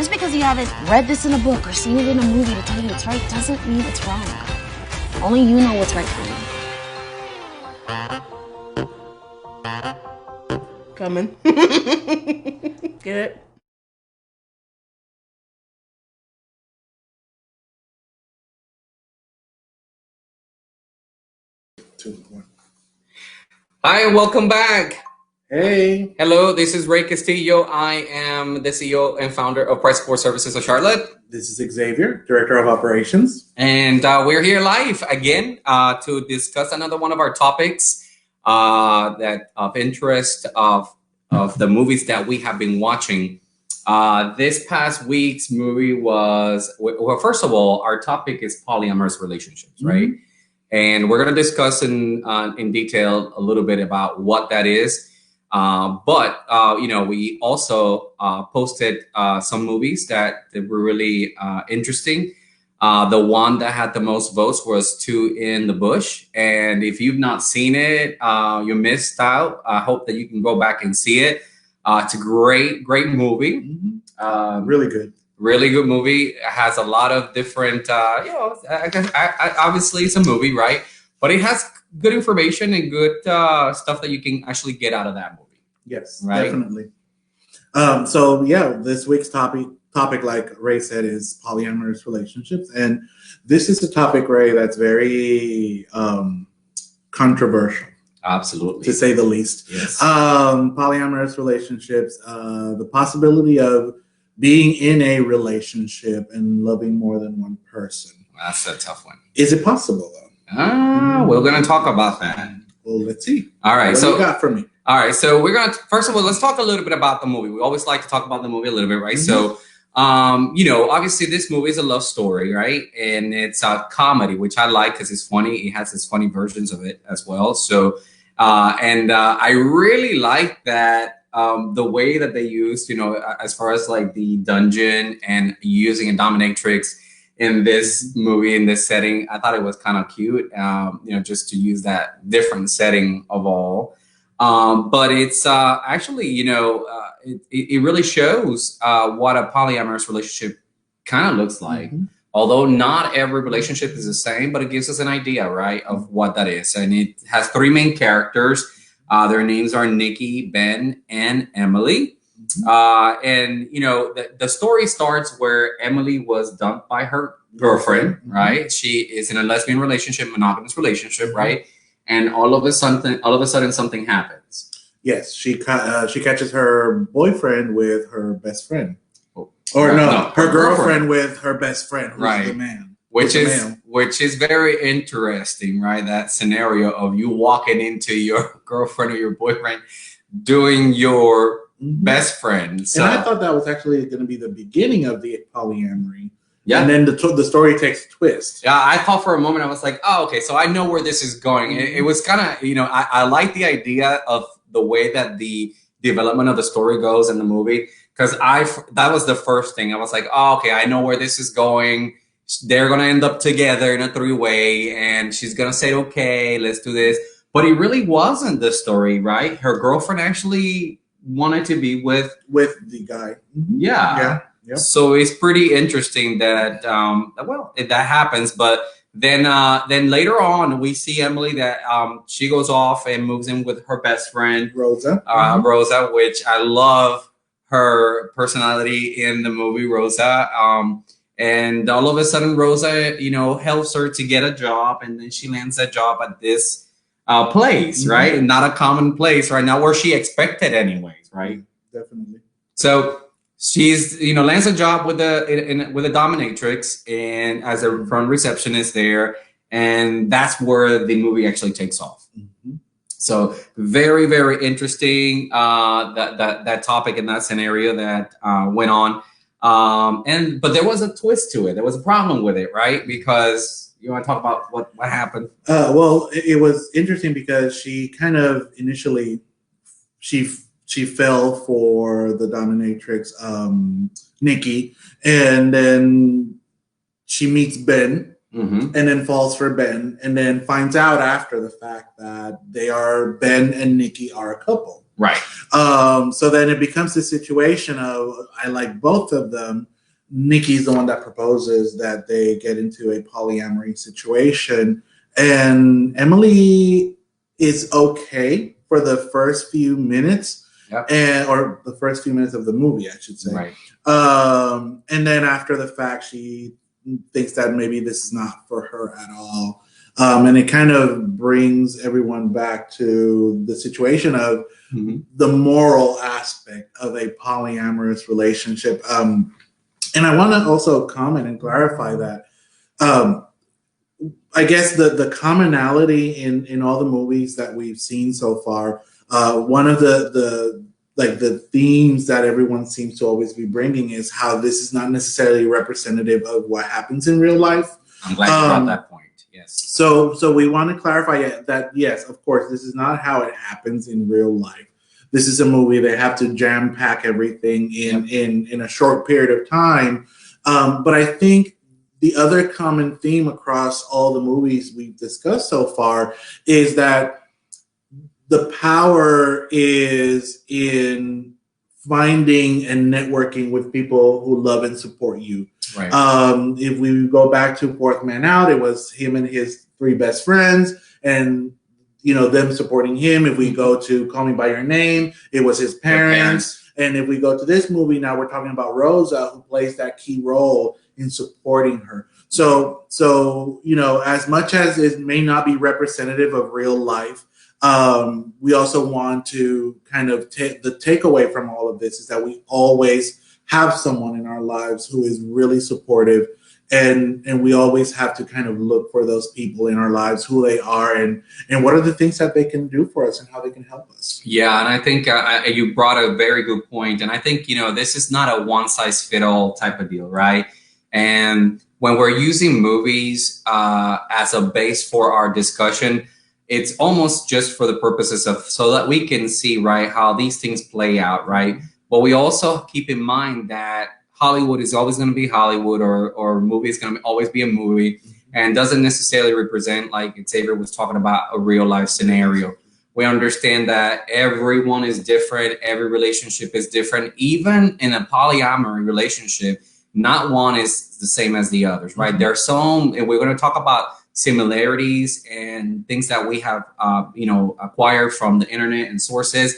Just because you haven't read this in a book or seen it in a movie to tell you it's right doesn't mean it's wrong. Only you know what's right for you. Coming. Get it? Hi, and welcome back. Hey. Hello, this is Ray Castillo. I am the CEO and founder of Price Support Services of Charlotte. This is Xavier, Director of Operations. And we're here live again to discuss another one of our topics that of interest of the movies that we have been watching. This past week's movie was, well, first of all, our topic is polyamorous relationships, right? Mm-hmm. And we're going to discuss in detail a little bit about what that is. But we also posted some movies that were really interesting. The one that had the most votes was Two in the Bush. And if you've not seen it, you missed out. I hope that you can go back and see it. It's a great movie. Mm-hmm. Really good. Really good movie. It has a lot of different, obviously it's a movie, right? But it has good information and good stuff that you can actually get out of that movie. Yes, right? Definitely. This week's topic, like Ray said, is polyamorous relationships. And this is a topic, Ray, that's very controversial. Absolutely. To say the least. Yes. Polyamorous relationships, the possibility of being in a relationship and loving more than one person. That's a tough one. Is it possible, though? We're going to talk about that. Well, let's see. All right. What do you got for me? All right. So we're going to, first of all, let's talk a little bit about the movie. We always like to talk about the movie a little bit, right? Mm-hmm. So, obviously this movie is a love story, right? And it's a comedy, which I like because it's funny. It has its funny versions of it as well. So, I really like that. The way that they used, as far as like the dungeon and using a dominatrix in this movie, in this setting, I thought it was kind of cute, just to use that different setting of all. But it's actually, it really shows what a polyamorous relationship kind of looks like. Mm-hmm. Although not every relationship is the same, but it gives us an idea, right, of what that is. And it has three main characters. Their names are Nikki, Ben, and Emily. Mm-hmm. The story starts where Emily was dumped by her girlfriend, mm-hmm. right? She is in a lesbian relationship, monogamous relationship, mm-hmm. right? And all of a sudden something happens. Yes, she catches her boyfriend with her best friend. Her girlfriend with her best friend, who's right. the man. Which is very interesting, right? That scenario of you walking into your girlfriend or your boyfriend doing your mm-hmm. best friend. So, and I thought that was actually going to be the beginning of the polyamory. Yeah. And then the story takes a twist. Yeah, I thought for a moment, I was like, oh, okay, so I know where this is going. Mm-hmm. It was kind of, I like the idea of the way that the development of the story goes in the movie. Because that was the first thing. I was like, oh, okay, I know where this is going. They're going to end up together in a three-way, and she's going to say, okay, let's do this. But it really wasn't the story, right? Her girlfriend actually wanted to be with the guy. Mm-hmm. Yeah. Yep. So it's pretty interesting that, that happens. But then later on, we see Emily that she goes off and moves in with her best friend, Rosa. Mm-hmm. Rosa, which I love her personality in the movie, Rosa. And all of a sudden, Rosa, helps her to get a job, and then she lands a job at this place, mm-hmm. right? Not a common place, right? Not where she expected, anyways, right? Definitely. So she's, lands a job with a dominatrix, and as a front receptionist there, and that's where the movie actually takes off. Mm-hmm. So very, very interesting that topic and that scenario that went on. But there was a twist to it. There was a problem with it, right? Because you want to talk about what happened? Well, it was interesting because she kind of initially, she fell for the dominatrix, Nikki, and then she meets Ben. Mm-hmm. And then falls for Ben, and then finds out after the fact that Ben and Nikki are a couple. Right. So then it becomes a situation of, I like both of them, Nikki's the one that proposes that they get into a polyamory situation, and Emily is okay for the first few minutes, or the first few minutes of the movie, I should say. Right. And then after the fact, she thinks that maybe this is not for her at all. And it kind of brings everyone back to the situation of the moral aspect of a polyamorous relationship. And I want to also comment and clarify that I guess the commonality in all the movies that we've seen so far, one of the themes that everyone seems to always be bringing is how this is not necessarily representative of what happens in real life. I'm glad you brought that point. Yes. So we want to clarify that, yes, of course, this is not how it happens in real life. This is a movie. They have to jam pack everything in a short period of time. But I think the other common theme across all the movies we've discussed so far is that the power is in finding and networking with people who love and support you. Right. If we go back to Fourth Man Out, it was him and his three best friends, and them supporting him. If we go to Call Me by Your Name, it was his parents. And if we go to this movie, now we're talking about Rosa, who plays that key role in supporting her. So as much as it may not be representative of real life, we also want to kind of the takeaway from all of this is that we always have someone in our lives who is really supportive, and we always have to kind of look for those people in our lives, who they are, and what are the things that they can do for us and how they can help us. Yeah, and I think you brought a very good point, and I think this is not a one-size-fits-all type of deal, right? And when we're using movies as a base for our discussion, it's almost just for the purposes of so that we can see, right, how these things play out, right? But we also keep in mind that Hollywood is always going to be Hollywood, or movie is going to always be a movie, and doesn't necessarily represent, like Xavier was talking about, a real life scenario. We understand that everyone is different. Every relationship is different. Even in a polyamory relationship, not one is the same as the others, right? There are some, and we're going to talk about similarities and things that we have, acquired from the internet and sources,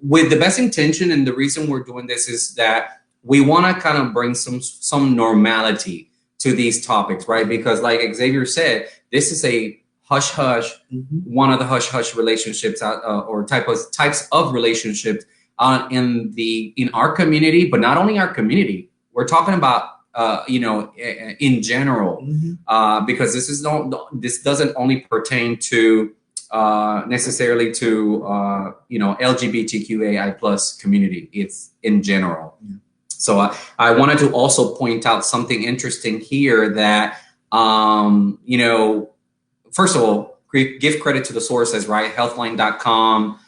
with the best intention. And the reason we're doing this is that we want to kind of bring some normality to these topics, right? Because like Xavier said, this is a hush-hush, one of the hush-hush relationships or types of relationships in our community, but not only our community. We're talking about in general, because this doesn't only pertain to necessarily to LGBTQAI plus community. It's in general. Yeah. So I wanted to also point out something interesting here that first of all, give credit to the sources, right? Healthline.com.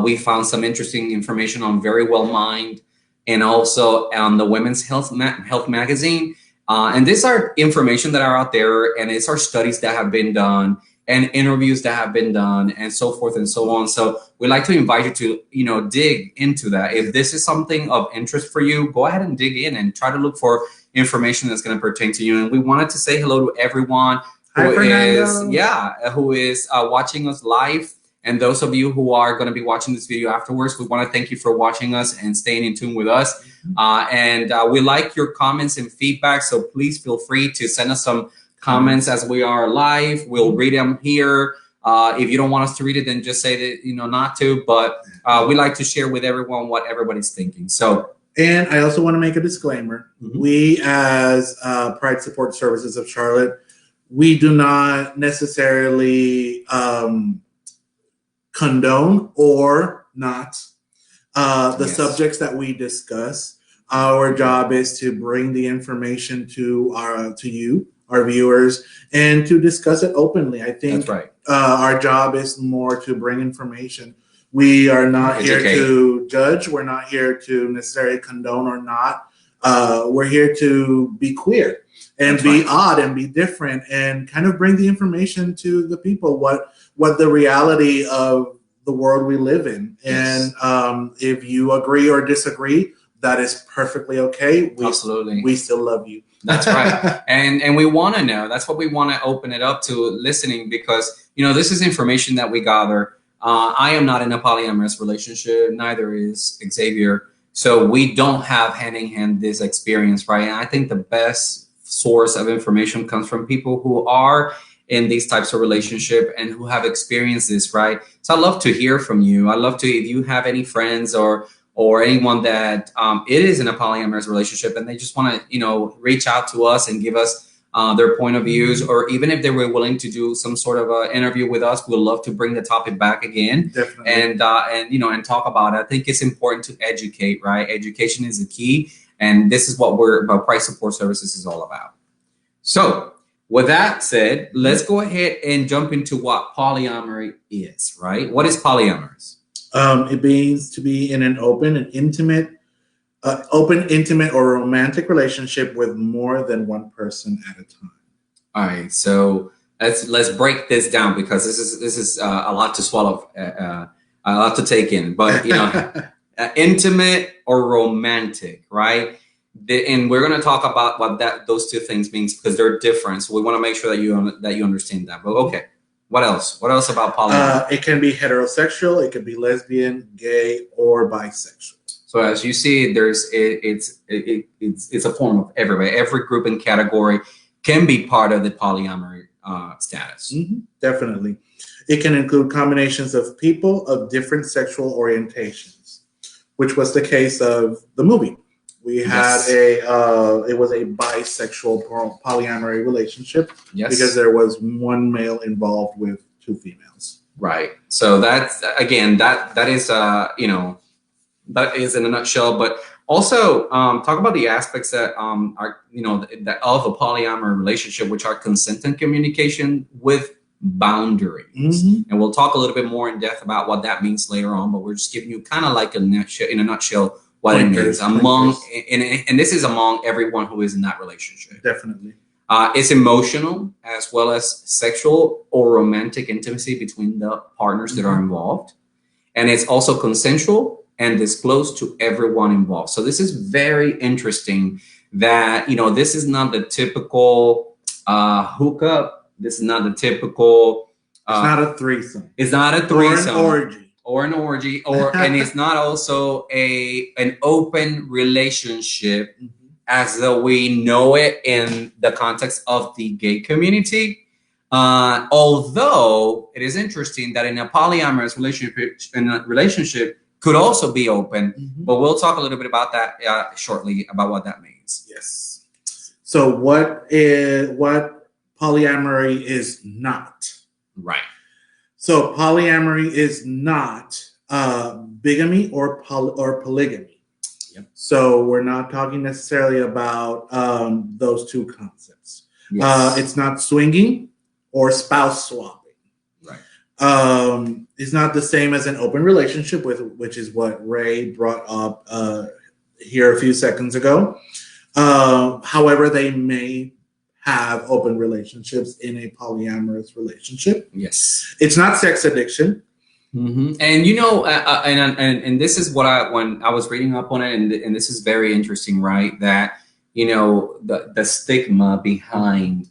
We found some interesting information on Very Well Mind, and also on the Women's Health magazine. And these are information that are out there, and these are studies that have been done and interviews that have been done and so forth and so on. So we'd like to invite you to, dig into that. If this is something of interest for you, go ahead and dig in and try to look for information that's going to pertain to you. And we wanted to say hello to everyone who is watching us live. And those of you who are going to be watching this video afterwards, we want to thank you for watching us and staying in tune with us. And we like your comments and feedback. So please feel free to send us some comments as we are live. We'll read them here. If you don't want us to read it, then just say that, not to. But we like to share with everyone what everybody's thinking. And I also want to make a disclaimer. We, as Pride Support Services of Charlotte, we do not necessarily condone or not the subjects that we discuss. Our job is to bring the information to you, our viewers, and to discuss it openly. I think that's right. Our job is more to bring information. We are not here to judge. We're not here to necessarily condone or not. We're here to be queer and be odd and be different and kind of bring the information to the people, what the reality of the world we live in. Yes. And if you agree or disagree, that is perfectly okay. Absolutely. We still love you. That's right. And we want to know. That's what we want to open it up to listening, because, you know, this is information that we gather. I am not in a polyamorous relationship. Neither is Xavier. So we don't have hand in hand this experience, right? And I think the best source of information comes from people who are in these types of relationship and who have experienced this, right? So I love to hear from you. I love to, if you have any friends or anyone that it is in a polyamorous relationship and they just want to, you know, reach out to us and give us their point of views, or even if they were willing to do some sort of an interview with us, we'd love to bring the topic back again. Definitely. And you know, and talk about it. I think it's important to educate, right? Education is the key, and this is what Price Support Services is all about. So with that said, let's go ahead and jump into what polyamory is, right? What is polyamorous? It means to be in an open, intimate, or romantic relationship with more than one person at a time. All right, so let's break this down, because this is a lot to swallow, a lot to take in. But you know, intimate or romantic, right? And we're going to talk about what those two things means, because they're different. So we want to make sure that you understand that. But okay. What else? What else about polyamory? It can be heterosexual, it could be lesbian, gay, or bisexual. So as you see, it's a form of everybody. Every group and category can be part of the polyamory status. Mm-hmm, definitely. It can include combinations of people of different sexual orientations, which was the case of the movie. We had it was a bisexual polyamory relationship, because there was one male involved with two females. Right. So that's, again, that is you know, that is in a nutshell. But also talk about the aspects that are, you know, that of a polyamory relationship, which are consent and communication with boundaries. Mm-hmm. And we'll talk a little bit more in depth about what that means later on. But we're just giving you kind of like in a nutshell what it is among, and this is among everyone who is in that relationship. Definitely. It's emotional as well as sexual or romantic intimacy between the partners that are involved. And it's also consensual and disclosed to everyone involved. So this is very interesting that, you know, this is not the typical hookup. This is not the typical. It's not a threesome. It's not a threesome. Or an orgy. And it's not also an open relationship as though we know it in the context of the gay community. Although it is interesting that in a polyamorous relationship could also be open, but we'll talk a little bit about that shortly, about what that means. Yes. So what polyamory is not. Right. So polyamory is not bigamy or polygamy. Yep. So we're not talking necessarily about those two concepts. Yes. It's not swinging or spouse swapping. Right. It's not the same as an open relationship, which is what Ray brought up here a few seconds ago. However, they may have open relationships in a polyamorous relationship. Yes. It's not sex addiction. Mm-hmm. And, you know, and this is what when I was reading up on it, and this is very interesting, right? That, you know, the stigma behind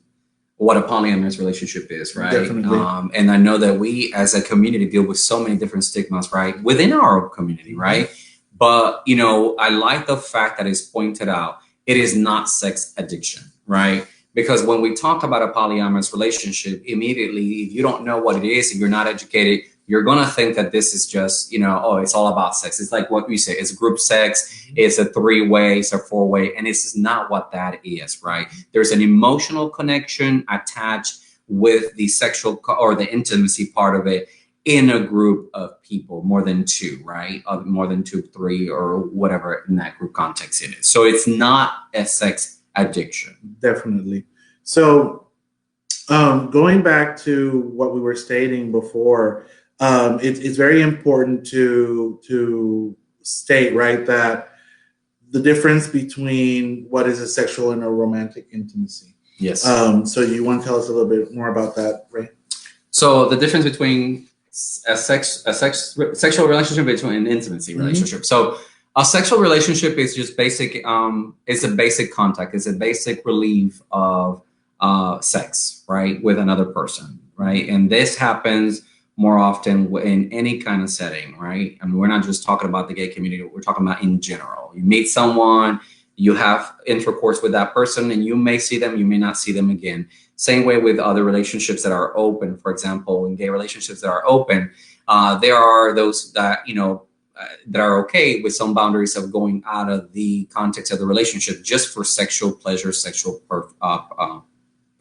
what a polyamorous relationship is, right? Definitely. And I know that we as a community deal with so many different stigmas, right? Within our community, right? But, you know, I like the fact that it's pointed out, it is not sex addiction, right? Because when we talk about a polyamorous relationship, immediately, if you don't know what it is, if you're not educated, you're going to think that this is just, you know, oh, it's all about sex. It's like what we say, it's group sex, it's a three-way, it's a four-way, and this is not what that is, right? There's an emotional connection attached with the sexual or the intimacy part of it in a group of people, more than two, right? More than two, three, or whatever in that group context it is. So it's not a sex addiction. Definitely. So going back to what we were stating before, it's very important to state, right, that the difference between what is a sexual and a romantic intimacy. Yes. So you want to tell us a little bit more about that, Ray? So the difference between a sexual relationship between an intimacy relationship. So A sexual relationship is just basic. It's a basic contact. It's a basic relief of sex, right, with another person, right? And this happens more often in any kind of setting, right? I mean, we're not just talking about the gay community. We're talking about in general. You meet someone, you have intercourse with that person, and you may see them, you may not see them again. Same way with other relationships that are open. For example, in gay relationships that are open, there are those that, that are okay with some boundaries of going out of the context of the relationship just for sexual pleasure, sexual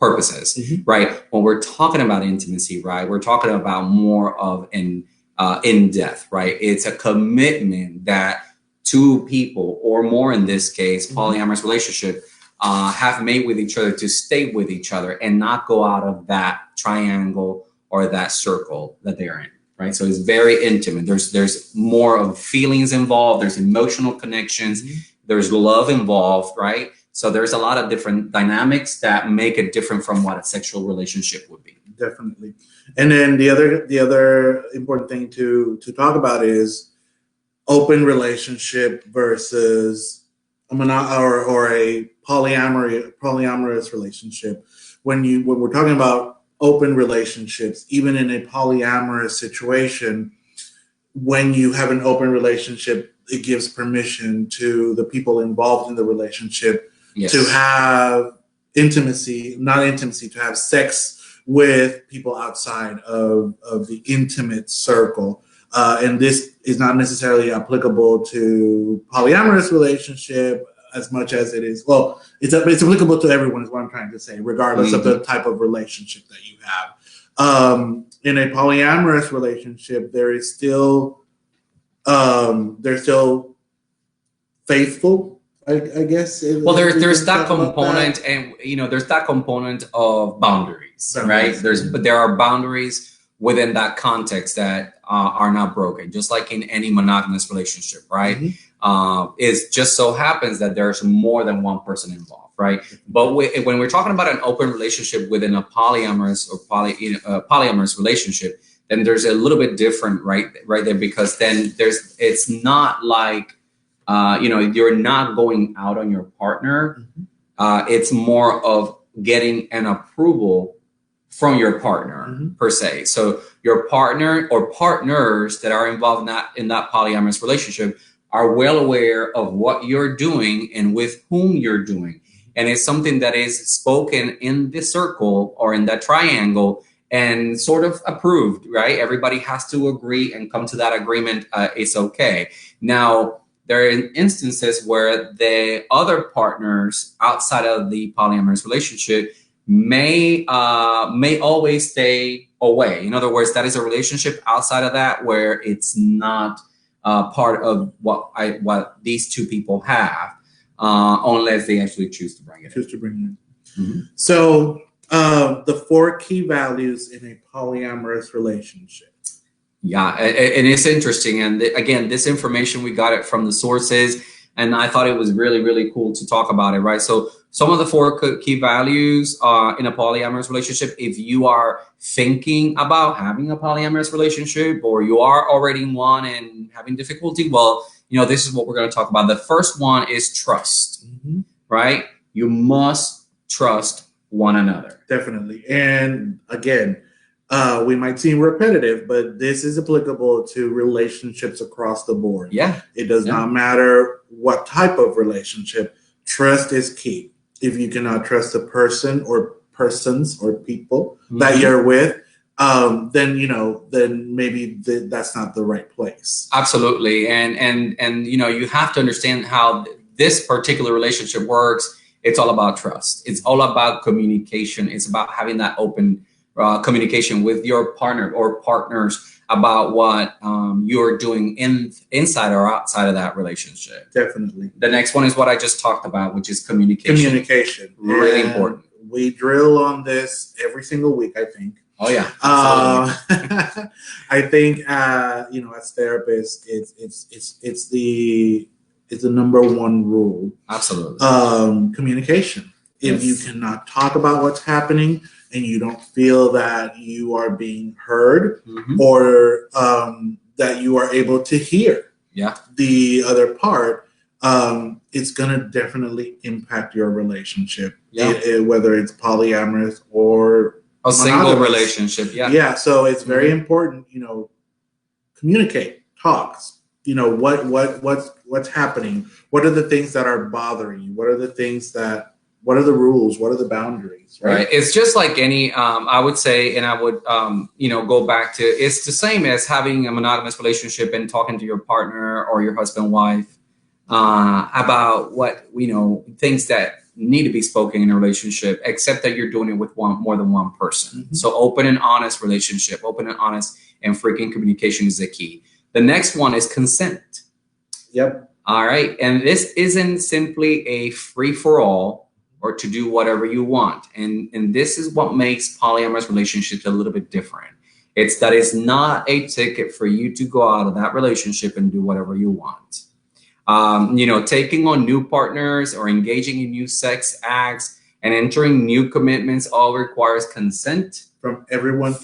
purposes, right? When we're talking about intimacy, right, we're talking about more of an in-depth, right? It's a commitment that two people, or more in this case, polyamorous relationship, have made with each other to stay with each other and not go out of that triangle or that circle that they're in. Right, so it's very intimate. There's more of feelings involved. There's emotional connections. There's love involved, right? So there's a lot of different dynamics that make it different from what a sexual relationship would be. Definitely. And then the other important thing to talk about is open relationship versus a polyamorous relationship. When we're talking about open relationships, even in a polyamorous situation, when you have an open relationship, it gives permission to the people involved in the relationship to have to have sex with people outside of the intimate circle. And this is not necessarily applicable to polyamorous relationship as much as it is, well, it's applicable to everyone is what I'm trying to say, regardless of the type of relationship that you have. In a polyamorous relationship, they're still faithful, I guess. Well, there's that component, and there's that component of boundaries, right? But there are boundaries within that context that are not broken, just like in any monogamous relationship, right? It just so happens that there's more than one person involved, right? But when we're talking about an open relationship within a polyamorous or polyamorous relationship, then there's a little bit different right there, because then it's not like you're not going out on your partner. It's more of getting an approval from your partner per se. So your partner or partners that are involved in that polyamorous relationship are well aware of what you're doing and with whom you're doing. And it's something that is spoken in the circle or in that triangle and sort of approved, right? Everybody has to agree and come to that agreement. It's okay. Now, there are instances where the other partners outside of the polyamorous relationship may always stay away. In other words, that is a relationship outside of that where it's not part of what these two people have, unless they actually choose to bring it in. So the 4 key values in a polyamorous relationship. Yeah, and it's interesting. And again, this information, we got it from the sources, and I thought it was really, really cool to talk about it, right? So some of the 4 key values in a polyamorous relationship, if you are thinking about having a polyamorous relationship or you are already in one and having difficulty, well, this is what we're going to talk about. The first one is trust, right? You must trust one another. Definitely. And again, we might seem repetitive, but this is applicable to relationships across the board. Yeah. It does not matter what type of relationship. Trust is key. If you cannot trust a person or persons or people that you're with, then maybe that's not the right place. Absolutely. And you have to understand how this particular relationship works. It's all about trust. It's all about communication. It's about having that open communication with your partner or partners about what you're doing inside or outside of that relationship. Definitely. The next one is what I just talked about, which is communication. Communication. Really important. We drill on this every single week, I think. Oh yeah. I think as therapists, it's the number one rule. Absolutely. Communication. If you cannot talk about what's happening and you don't feel that you are being heard or that you are able to hear Yeah. the other part, it's going to definitely impact your relationship, whether it's polyamorous or a single relationship. Yeah. Yeah. So it's very important, you know, communicate, talks, you know, what's happening. What are the things that are bothering you? What are the things that, what are the rules? What are the boundaries? Right. It's just like any, I would say, and I would, you know, go back to, it's the same as having a monogamous relationship and talking to your partner or your husband, wife, about what, you know, things that need to be spoken in a relationship, except that you're doing it with more than one person. So open and honest relationship, open and honest and freaking communication is the key. The next one is consent. Yep. All right. And this isn't simply a free for all or to do whatever you want. And this is what makes polyamorous relationships a little bit different. It's that it's not a ticket for you to go out of that relationship and do whatever you want. You know, taking on new partners or engaging in new sex acts and entering new commitments all requires consent from everyone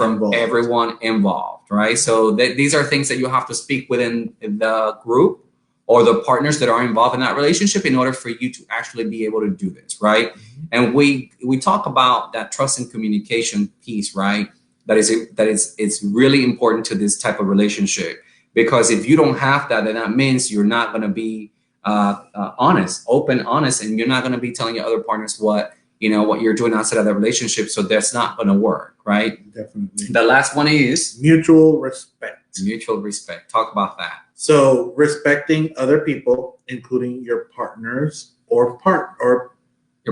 involved, right? So these are things that you have to speak within the group or the partners that are involved in that relationship in order for you to actually be able to do this, right? And we talk about that trust and communication piece, right? That is it's really important to this type of relationship, because if you don't have that, then that means you're not going to be honest, honest, and you're not going to be telling your other partners what you're doing outside of that relationship. So that's not going to work, right? Definitely. The last one is mutual respect. Mutual respect. Talk about that. So respecting other people, including your partners your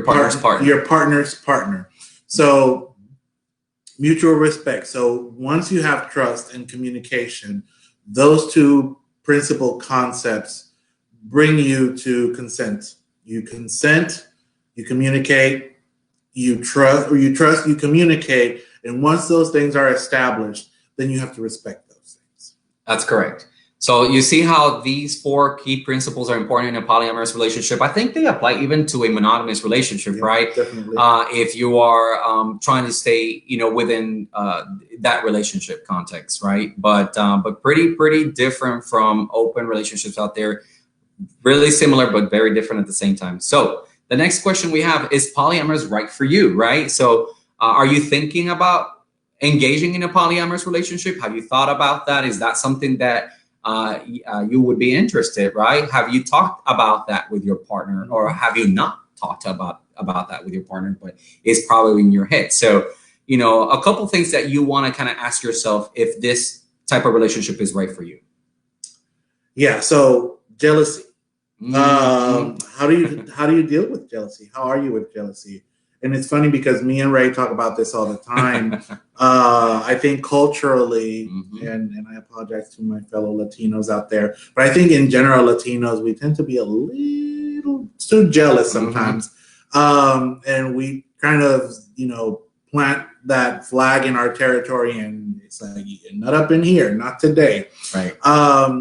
partner's partner. So mutual respect. So once you have trust and communication, those two principal concepts bring you to consent. You consent, you communicate, you communicate. And once those things are established, then you have to respect those things. That's correct. So you see how these 4 key principles are important in a polyamorous relationship. I think they apply even to a monogamous relationship, right? Definitely. If you are trying to stay, you know, within that relationship context, right? But pretty different from open relationships out there. Really similar, but very different at the same time. So the next question we have is polyamorous right for you, right? So are you thinking about engaging in a polyamorous relationship? Have you thought about that? Is that something that you would be interested, right? Have you talked about that with your partner, or have you not talked about that with your partner, but it's probably in your head? So, you know, a couple things that you want to kind of ask yourself if this type of relationship is right for you. Yeah. So jealousy. How do you deal with jealousy? How are you with jealousy? And it's funny because me and Ray talk about this all the time. I think culturally, and I apologize to my fellow Latinos out there, but I think in general, Latinos, we tend to be a little too jealous sometimes. And we kind of, you know, plant that flag in our territory, and it's like, not up in here, not today. Right.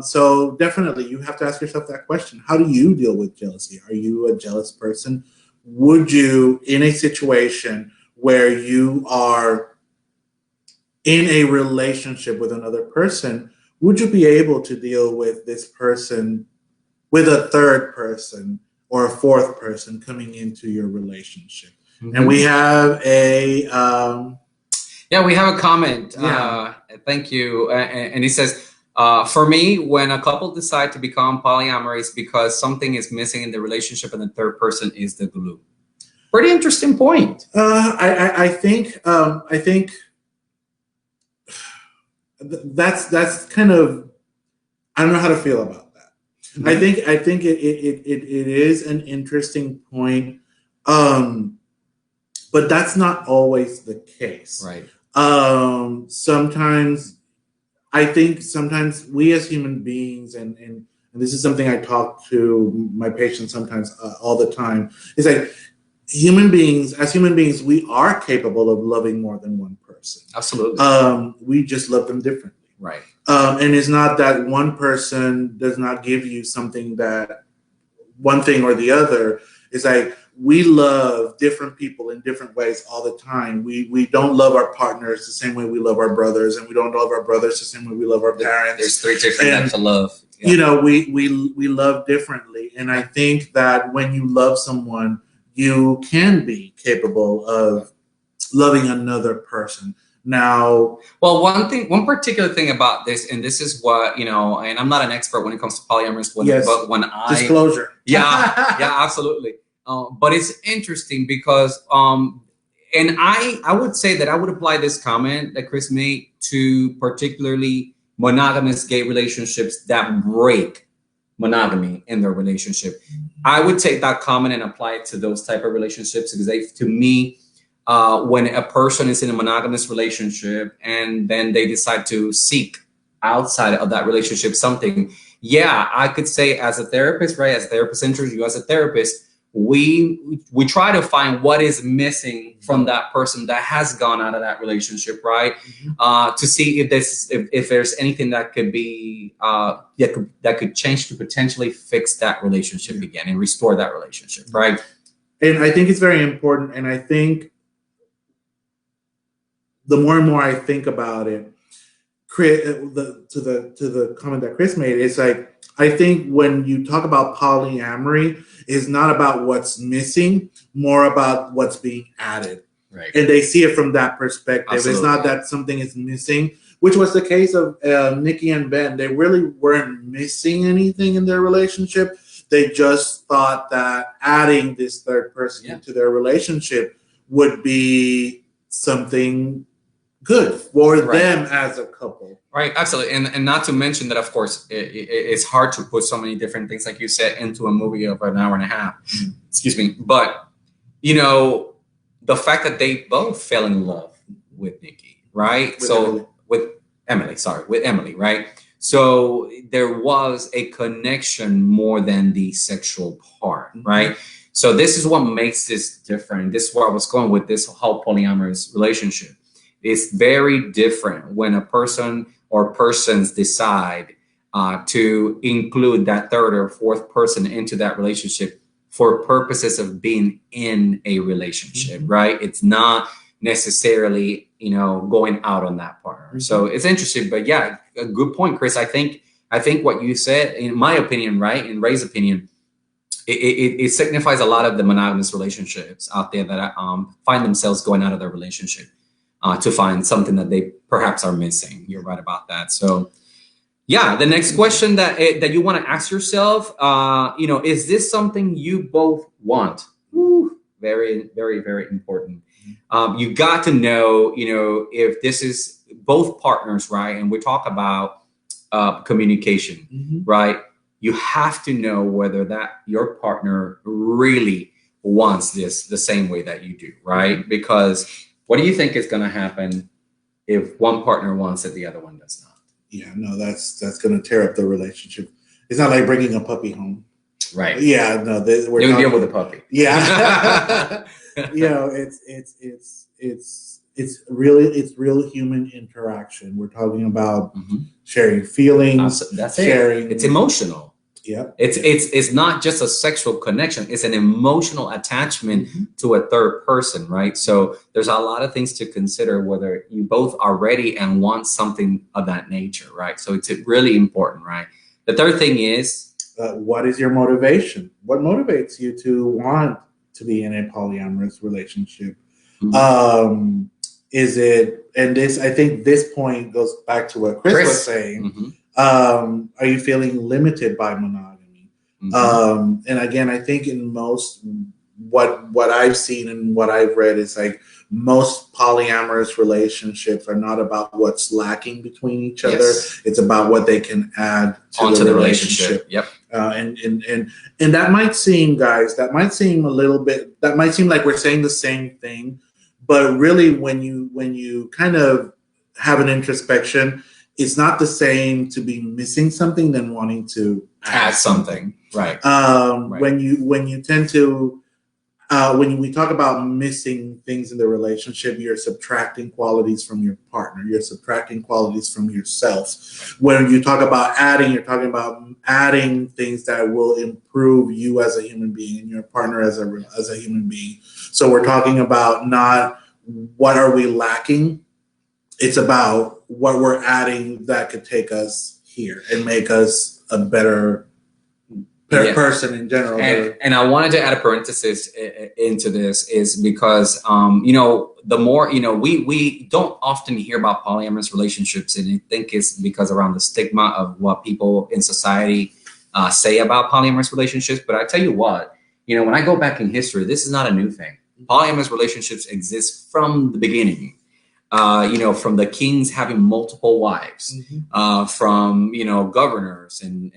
So definitely you have to ask yourself that question. How do you deal with jealousy? Are you a jealous person? Would you, in a situation where you are in a relationship with another person, would you be able to deal with this person with a third person or a fourth person coming into your relationship? And we have a we have a comment. Thank you. And he says, for me, when a couple decide to become polyamorous because something is missing in the relationship and the third person is the glue. Pretty interesting point. I think that's kind of, I don't know how to feel about that. I think it is an interesting point. But that's not always the case. Right. Sometimes we as human beings, and this is something I talk to my patients sometimes all the time, is like as human beings, we are capable of loving more than one person. Absolutely. We just love them differently. Right. And it's not that one person does not give you something, that one thing or the other. It's like, we love different people in different ways all the time. We don't love our partners the same way we love our brothers, and we don't love our brothers the same way we love our parents. There's 3 different types of love. Yeah. You know, we love differently, and I think that when you love someone, you can be capable of loving another person. Now, well, one particular thing about this, and this is what, you know, and I'm not an expert when it comes to polyamorous, but when I disclosure, yeah, absolutely. But it's interesting because, and I would say that I would apply this comment that Chris made to particularly monogamous gay relationships that break monogamy in their relationship. I would take that comment and apply it to those type of relationships because to me, when a person is in a monogamous relationship and then they decide to seek outside of that relationship something, yeah, I could say as a therapist, right? As therapist interview, as a therapist, we try to find what is missing from that person that has gone out of that relationship, right? To see if there's anything that could be that could change to potentially fix that relationship again and restore that relationship, right? And I think it's very important. And I think the more and more I think about it, to the comment that Chris made, it's like, I think when you talk about polyamory, it's not about what's missing, more about what's being added. Right. And they see it from that perspective. Absolutely. It's not that something is missing, which was the case of Nikki and Ben. They really weren't missing anything in their relationship. They just thought that adding this third person into their relationship would be something good for them as a couple. Right, absolutely. And not to mention that, of course, it's hard to put so many different things, like you said, into a movie of an hour and a half. Excuse me. But, you know, the fact that they both fell in love with Nikki, right? With Emily, right? So there was a connection more than the sexual part, right? So this is what makes this different. This is where I was going with this whole polyamorous relationship. It's very different when a person or persons decide to include that third or fourth person into that relationship for purposes of being in a relationship, right? It's not necessarily, you know, going out on that partner. So it's interesting, but yeah, a good point, Chris. I think what you said, in my opinion, right, in Ray's opinion, it signifies a lot of the monogamous relationships out there that find themselves going out of their relationship to find something that they perhaps are missing. You're right about that. So yeah, the next question that you want to ask yourself, you know, is this something you both want? Woo, very, very, very important. You got to know, you know, if this is both partners, right? And we talk about communication, right? You have to know whether that your partner really wants this the same way that you do, right? Because what do you think is going to happen if one partner wants it, the other one does not? Yeah, no, that's going to tear up the relationship. It's not like bringing a puppy home. Right. Yeah, no, we're you deal with the puppy. Yeah. You know, it's real human interaction. We're talking about sharing feelings. That's sharing. It's emotional. Yeah. It's not just a sexual connection. It's an emotional attachment to a third person, right? So there's a lot of things to consider whether you both are ready and want something of that nature, right? So it's really important, right? The third thing is, what is your motivation? What motivates you to want to be in a polyamorous relationship? Is it, and this, I think this point goes back to what Chris was saying. Are you feeling limited by monogamy? And again, I think in most, what I've seen and what I've read is like most polyamorous relationships are not about what's lacking between each other. It's about what they can add to the relationship. Yep. And that might seem, guys, that might seem like we're saying the same thing, but really when you kind of have an introspection, it's not the same to be missing something than wanting to add something. Right. When you tend to, when we talk about missing things in the relationship, you're subtracting qualities from your partner. You're subtracting qualities from yourself. When you talk about adding, you're talking about adding things that will improve you as a human being and your partner as a human being. So we're talking about not what are we lacking. It's about what we're adding that could take us here and make us a better person in general. And I wanted to add a parenthesis into this is because, the more, we don't often hear about polyamorous relationships, and I think it's because around the stigma of what people in society say about polyamorous relationships. But I tell you what, when I go back in history, this is not a new thing. Polyamorous relationships exist from the beginning. From the kings having multiple wives, from governors and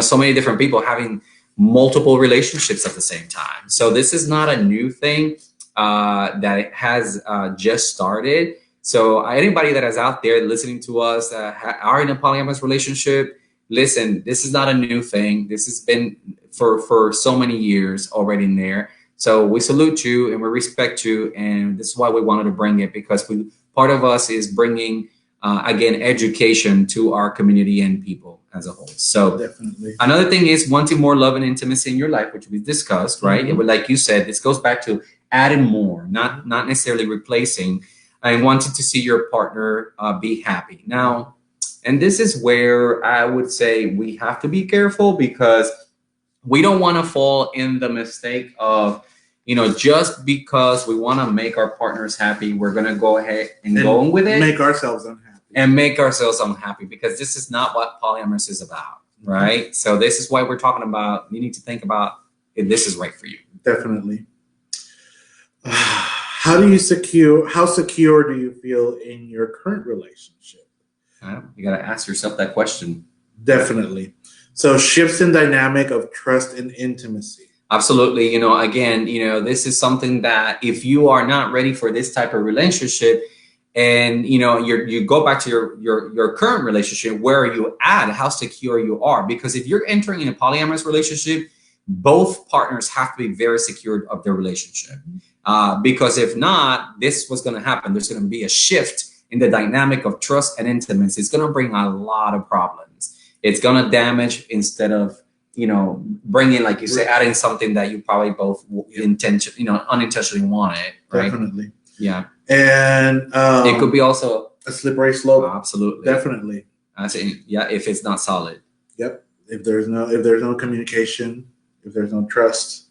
so many different people having multiple relationships at the same time. So this is not a new thing that has just started. So anybody that is out there listening to us are in a polyamorous relationship, listen, this is not a new thing. This has been for so many years already in there. So we salute you and we respect you, and this is why we wanted to bring it, because part of us is bringing, again, education to our community and people as a whole. So definitely. Another thing is wanting more love and intimacy in your life, which we discussed, right? But like you said, this goes back to adding more, not necessarily replacing, and wanting to see your partner be happy. Now, and this is where I would say we have to be careful, because we don't want to fall in the mistake of, just because we want to make our partners happy, we're going to go ahead and go with it. Make ourselves unhappy. Because this is not what polyamorous is about, right? So this is why we're talking about, you need to think about if this is right for you. Definitely. How secure do you feel in your current relationship? You got to ask yourself that question. Definitely. So shifts in dynamic of trust and intimacy. Absolutely. Again, this is something that if you are not ready for this type of relationship, and you go back to your current relationship, where are you at, how secure you are? Because if you're entering in a polyamorous relationship, both partners have to be very secure of their relationship. Because if not, this was going to happen. There's going to be a shift in the dynamic of trust and intimacy. It's going to bring a lot of problems. It's going to damage instead of, bringing, like you say, adding something that you probably both unintentionally wanted. Right? Definitely. Yeah. And it could be also a slippery slope. Absolutely. Definitely. I say, yeah, if it's not solid. Yep. If there's no communication, if there's no trust,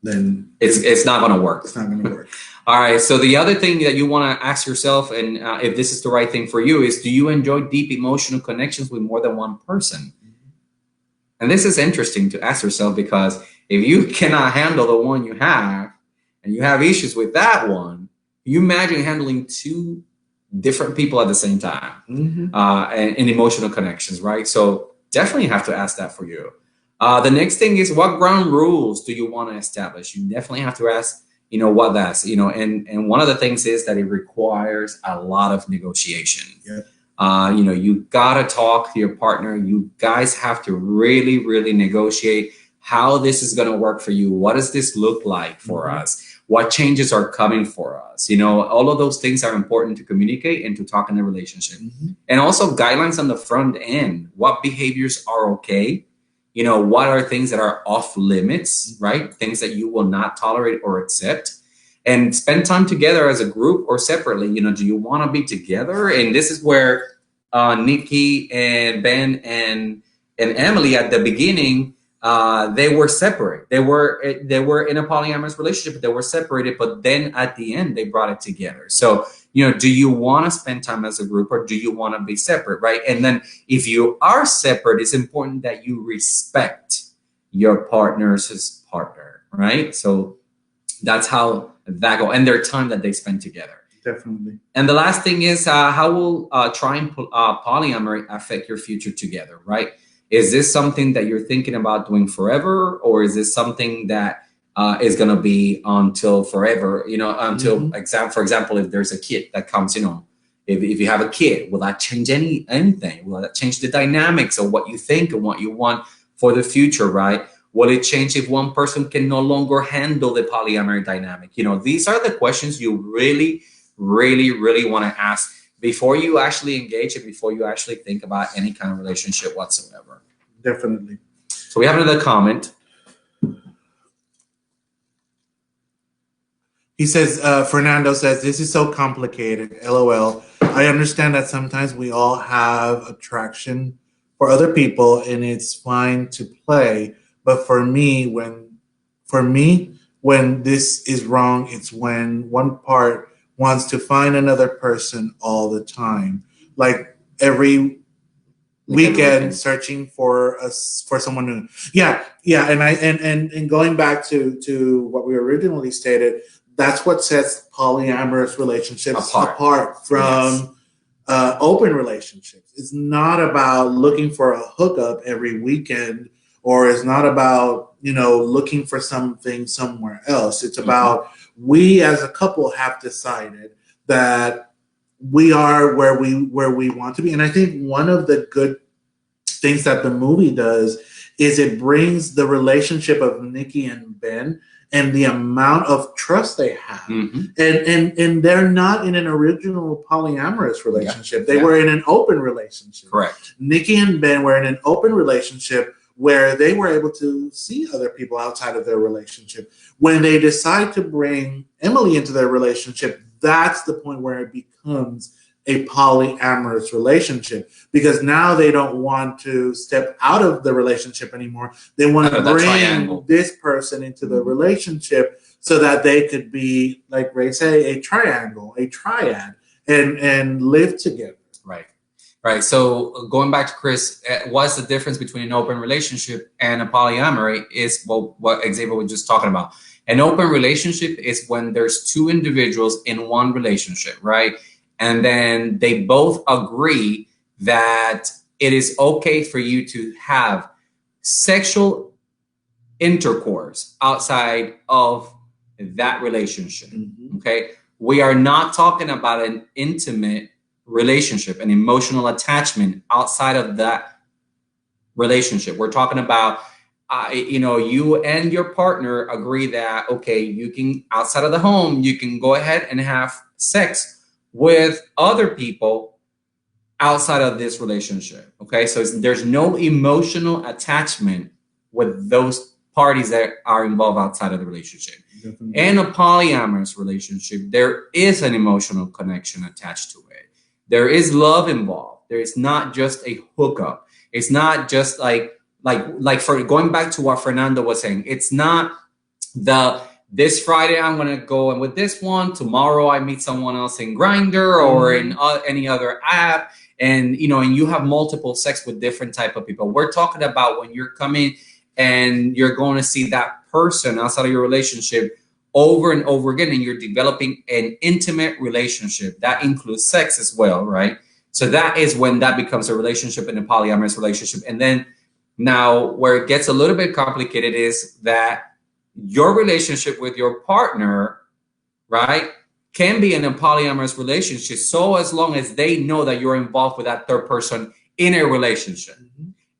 then it's not going to work. It's not going to work. All right. So the other thing that you want to ask yourself, and if this is the right thing for you, is do you enjoy deep emotional connections with more than one person? And this is interesting to ask yourself, because if you cannot handle the one you have and you have issues with that one, you imagine handling two different people at the same time and emotional connections, right? So definitely have to ask that for you. The next thing is, what ground rules do you want to establish? You definitely have to ask, what that's, and one of the things is that it requires a lot of negotiation. Yeah. You got to talk to your partner. You guys have to really, really negotiate how this is going to work for you. What does this look like for us? What changes are coming for us? All of those things are important to communicate and to talk in the relationship. And also guidelines on the front end. What behaviors are okay? What are things that are off limits, right? Things that you will not tolerate or accept. And spend time together as a group or separately. Do you want to be together? And this is where Nikki and Ben and Emily at the beginning, they were separate. They were in a polyamorous relationship, but they were separated. But then at the end, they brought it together. So, do you want to spend time as a group, or do you want to be separate, right? And then if you are separate, it's important that you respect your partner's partner, right? So that's how that go, and their time that they spend together. Definitely. And the last thing is, how will trying polyamory affect your future together, right? Is this something that you're thinking about doing forever, or is this something that is going to be until forever? Until for example, if there's a kid that comes, if you have a kid, will that change anything? Will that change the dynamics of what you think and what you want for the future, right? Will it change if one person can no longer handle the polyamory dynamic? These are the questions you really, really, really want to ask before you actually engage and before you actually think about any kind of relationship whatsoever. Definitely. So we have another comment. He says, Fernando says, this is so complicated. LOL. I understand that sometimes we all have attraction for other people, and it's fine to play. But for me, when this is wrong, it's when one part wants to find another person all the time, like every weekend searching for someone new. Yeah, and going back to what we originally stated, that's what sets polyamorous relationships apart from open relationships. It's not about looking for a hookup every weekend, or it's not about, looking for something somewhere else. It's about, we as a couple have decided that we are where we want to be. And I think one of the good things that the movie does is it brings the relationship of Nikki and Ben and the amount of trust they have. And they're not in an original polyamorous relationship. They were in an open relationship. Correct. Nikki and Ben were in an open relationship where they were able to see other people outside of their relationship. When they decide to bring Emily into their relationship, that's the point where it becomes a polyamorous relationship, because now they don't want to step out of the relationship anymore. They want to bring this person into the relationship so that they could be, like Ray say, a triangle, a triad, and live together. Right. So going back to Chris, what's the difference between an open relationship and a polyamory is what Xavier was just talking about. An open relationship is when there's two individuals in one relationship, right? And then they both agree that it is okay for you to have sexual intercourse outside of that relationship. Okay. We are not talking about an intimate relationship, an emotional attachment outside of that relationship. We're talking about, you and your partner agree that, okay, you can, outside of the home, you can go ahead and have sex with other people outside of this relationship. Okay. So there's no emotional attachment with those parties that are involved outside of the relationship. Definitely. In a polyamorous relationship, there is an emotional connection attached to it. There is love involved. There is not just a hookup. It's not just like for going back to what Fernando was saying. It's not this Friday I'm gonna go and with this one. Tomorrow I meet someone else in Grindr or in any other app, and you have multiple sex with different type of people. We're talking about when you're coming and you're going to see that person outside of your relationship over and over again, and you're developing an intimate relationship that includes sex as well, right? So that is when that becomes a relationship in a polyamorous relationship. And then now where it gets a little bit complicated is that your relationship with your partner, right, can be in a polyamorous relationship, so as long as they know that you're involved with that third person in a relationship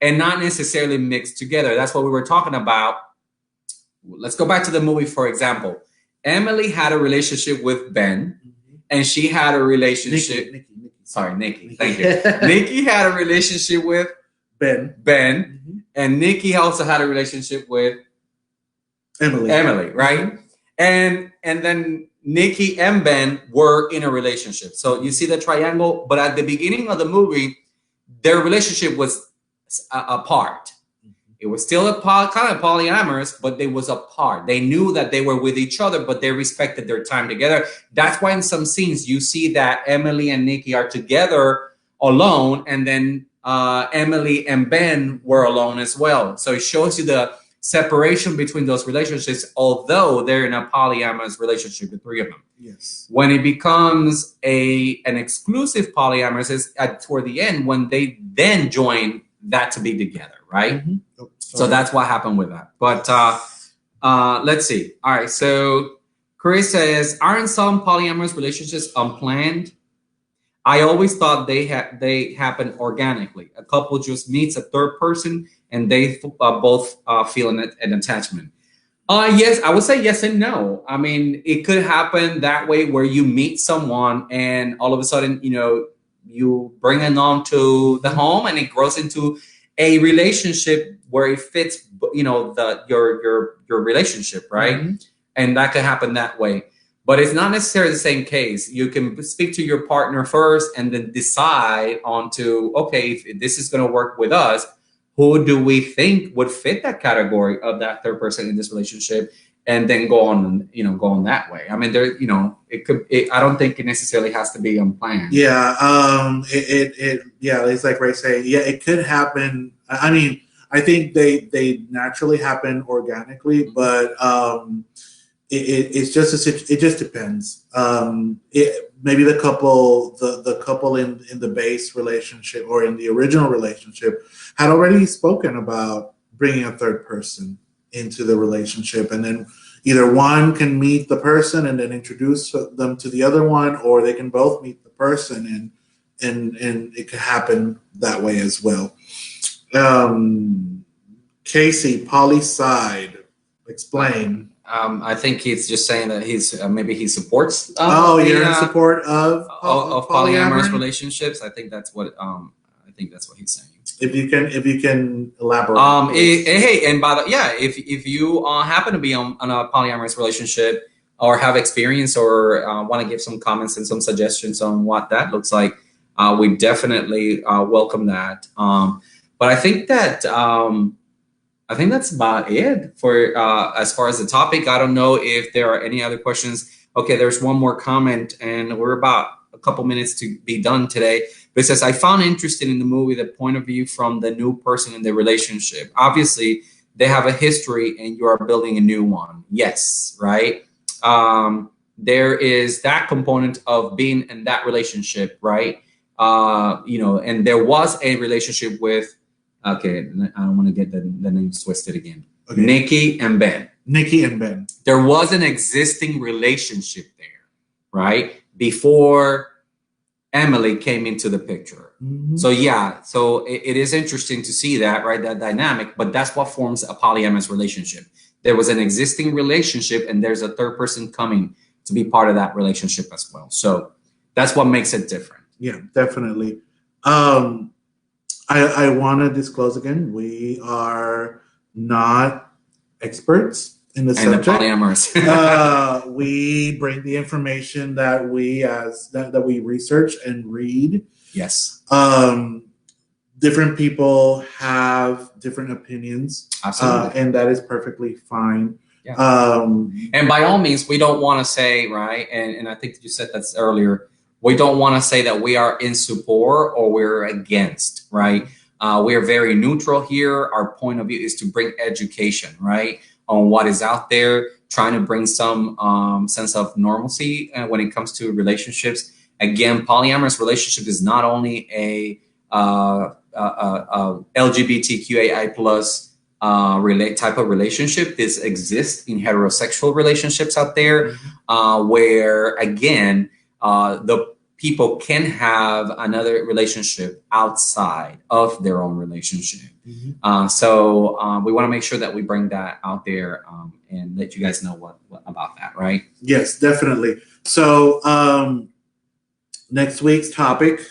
and not necessarily mixed together. That's what we were talking about. Let's go back to the movie, for example. Emily had a relationship with Ben, and she had a relationship. Nikki. Thank you. Nikki had a relationship with Ben, and Nikki also had a relationship with Emily, right? And then Nikki and Ben were in a relationship. So you see the triangle, but at the beginning of the movie, their relationship was apart. It was still kind of polyamorous, but they was apart. They knew that they were with each other, but they respected their time together. That's why in some scenes you see that Emily and Nikki are together alone, and then Emily and Ben were alone as well. So it shows you the separation between those relationships, although they're in a polyamorous relationship, the three of them. Yes. When it becomes an exclusive polyamorous is toward the end, when they then join that to be together, right? So that's what happened with that. But let's see. All right. So Chris says, aren't some polyamorous relationships unplanned? I always thought they happen organically. A couple just meets a third person and they both feel an attachment. Yes, I would say yes and no. I mean, it could happen that way where you meet someone and all of a sudden, you bring it on to the home and it grows into a relationship where it fits, your relationship, right? And that could happen that way. But it's not necessarily the same case. You can speak to your partner first and then decide on to, okay, if this is going to work with us, who do we think would fit that category of that third person in this relationship? And then go on, go on that way. I mean, there, I don't think it necessarily has to be unplanned. Yeah. Yeah, it's like Ray saying, yeah, it could happen. I mean, I think they naturally happen organically, but it just depends. Maybe the couple in the base relationship or in the original relationship had already spoken about bringing a third person into the relationship, and then either one can meet the person and then introduce them to the other one, or they can both meet the person and it could happen that way as well. Casey, poly side, explain. I think he's just saying that he's maybe he supports. You're in support of polyamorous relationships. I think that's what he's saying. If you can elaborate. Hey, and if you happen to be on a polyamorous relationship or have experience or want to give some comments and some suggestions on what that looks like, we definitely welcome that. But I think that's about it for as far as the topic. I don't know if there are any other questions. Okay, there's one more comment, and we're about a couple minutes to be done today. But it says, I found interesting in the movie the point of view from the new person in the relationship. Obviously, they have a history and you are building a new one. Yes, right? There is that component of being in that relationship, right? And there was a relationship with, okay, I don't want to get the names twisted again. Okay. Nikki and Ben. There was an existing relationship there, right? Before Emily came into the picture. Mm-hmm. So it is interesting to see that, right? That dynamic, but that's what forms a polyamorous relationship. There was an existing relationship and there's a third person coming to be part of that relationship as well. So that's what makes it different. Yeah, definitely. I want to disclose again, we are not experts in the subject. The polyamorous. We bring the information that we research and read. Yes. Different people have different opinions. Absolutely. And that is perfectly fine. Yeah. And by all means, we don't want to say, right, and I think you said that earlier, we don't want to say that we are in support or we're against, right? We are very neutral here. Our point of view is to bring education, right, on what is out there, trying to bring some sense of normalcy when it comes to relationships. Again, polyamorous relationship is not only a LGBTQAI plus type of relationship. This exists in heterosexual relationships out there, where again, the people can have another relationship outside of their own relationship. Mm-hmm. So we want to make sure that we bring that out there and let you guys know what about that, right? Yes, definitely. So next week's topic.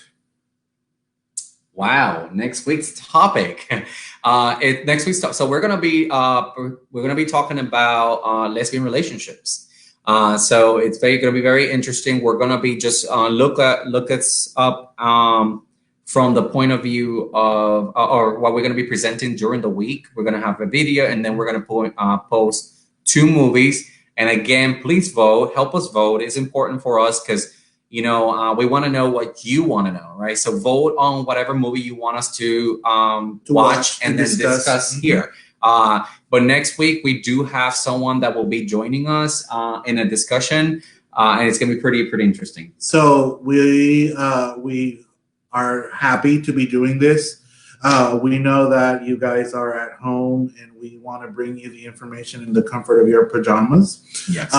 Wow, next week's topic. So we're gonna be talking about lesbian relationships. So it's going to be very interesting. We're going to be just look us up from the point of view of or what we're going to be presenting during the week. We're going to have a video, and then we're going to post 2 movies. And again, please vote. Help us vote. It's important for us because we want to know what you want to know, right? So vote on whatever movie you want us to watch and then discuss here. But next week we do have someone that will be joining us in a discussion, and it's going to be pretty interesting. So we are happy to be doing this. We know that you guys are at home, and we want to bring you the information in the comfort of your pajamas. Yes.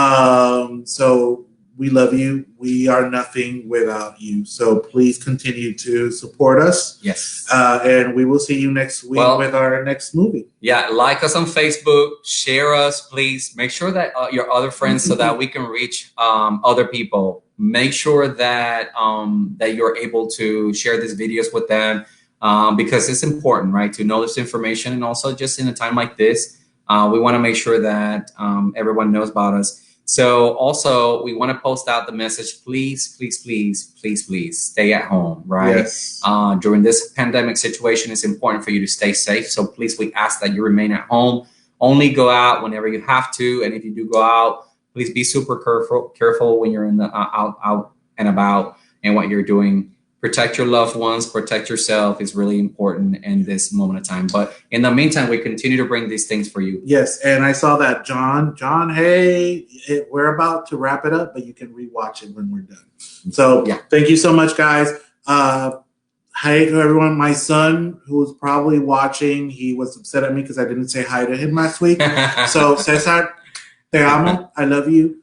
So we love you. We are nothing without you. So please continue to support us. Yes. And we will see you next week with our next movie. Yeah. Like us on Facebook. Share us, please. Make sure that your other friends so that we can reach other people. Make sure that that you're able to share these videos with them because it's important, right, to know this information. And also just in a time like this, we want to make sure that everyone knows about us. So also we want to post out the message, please, please, please, please, please stay at home, right? Yes. During this pandemic situation, it's important for you to stay safe. So please, we ask that you remain at home. Only go out whenever you have to. And if you do go out, please be super careful when you're in the out and about and what you're doing. Protect your loved ones, protect yourself is really important in this moment of time. But in the meantime, we continue to bring these things for you. Yes, and I saw that, John, hey, we're about to wrap it up, but you can rewatch it when we're done. So yeah. Thank you so much, guys. Hi to everyone. My son, who was probably watching, he was upset at me because I didn't say hi to him last week. So Cesar, te amo. I love you.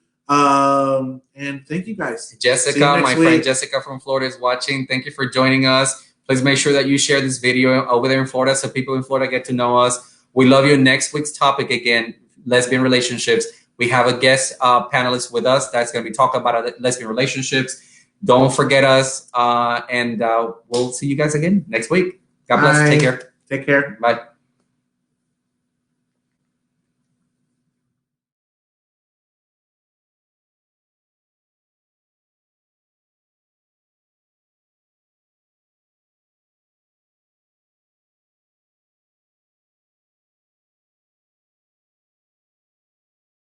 And thank you guys. Jessica, my friend Jessica from Florida is watching. Thank you for joining us. Please make sure that you share this video over there in Florida so people in Florida get to know us. We love you. Next week's topic, again, lesbian relationships. We have a guest panelist with us that's going to be talking about lesbian relationships. Don't forget us. And we'll see you guys again next week. God bless. Bye. Take care. Take care. Bye.